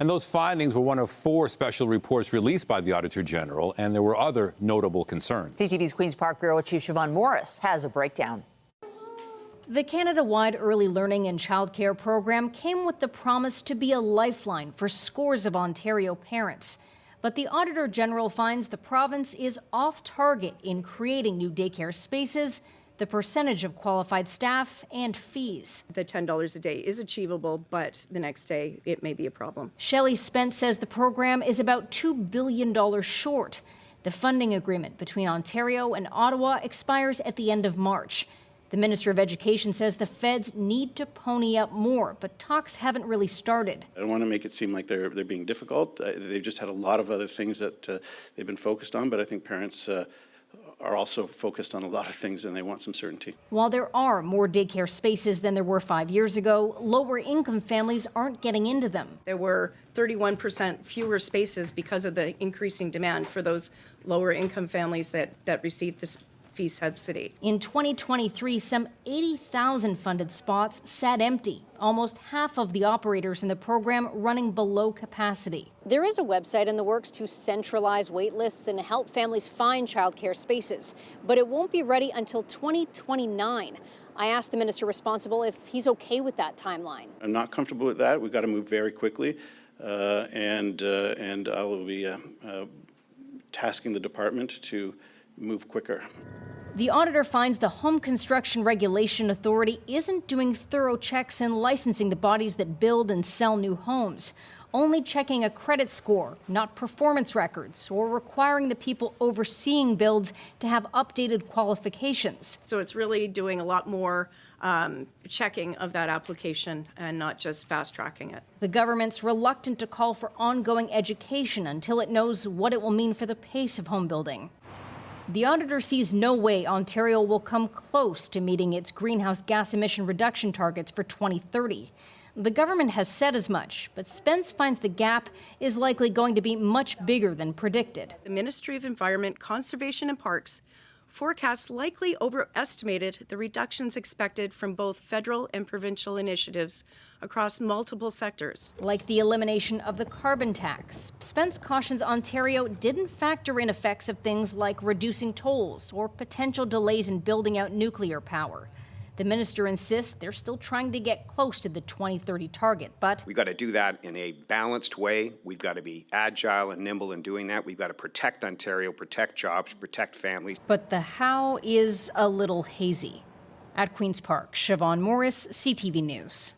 And those findings were one of 4 special reports released by the Auditor General, and there were other notable concerns. CTV's Queen's Park Bureau Chief Siobhan Morris has a breakdown. The Canada-wide Early Learning and Childcare program came with the promise to be a lifeline for scores of Ontario parents. But the Auditor General finds the province is off target in creating new daycare spaces, the percentage of qualified staff, and fees. The $10 a day is achievable, but the next day it may be a problem. Shelley Spence says the program is about $2 billion short. The funding agreement between Ontario and Ottawa expires at the end of March. The Minister of Education says the feds need to pony up more, but talks haven't really started. I don't want to make it seem like they're being difficult. They've just had a lot of other things that they've been focused on, but I think parents are also focused on a lot of things and they want some certainty. While there are more daycare spaces than there were 5 years ago, lower income families aren't getting into them. There were 31% fewer spaces because of the increasing demand for those lower income families that received this fee subsidy. In 2023, some 80,000 funded spots sat empty, almost half of the operators in the program running below capacity. There is a website in the works to centralize wait lists and help families find childcare spaces, but it won't be ready until 2029. I asked the minister responsible if he's okay with that timeline. I'm not comfortable with that. We've got to move very quickly, and I will be tasking the department to move quicker. The auditor finds the Home Construction Regulation Authority isn't doing thorough checks and licensing the bodies that build and sell new homes, only checking a credit score, not performance records, or requiring the people overseeing builds to have updated qualifications. So it's really doing a lot more checking of that application and not just fast tracking it. The government's reluctant to call for ongoing education until it knows what it will mean for the pace of home building. The auditor sees no way Ontario will come close to meeting its greenhouse gas emission reduction targets for 2030. The government has said as much, but Spence finds the gap is likely going to be much bigger than predicted. The Ministry of Environment, Conservation and Parks forecasts likely overestimated the reductions expected from both federal and provincial initiatives across multiple sectors. Like the elimination of the carbon tax, Spence cautions Ontario didn't factor in effects of things like reducing tolls or potential delays in building out nuclear power. The minister insists they're still trying to get close to the 2030 target, but we've got to do that in a balanced way. We've got to be agile and nimble in doing that. We've got to protect Ontario, protect jobs, protect families. But the how is a little hazy. At Queen's Park, Siobhan Morris, CTV News.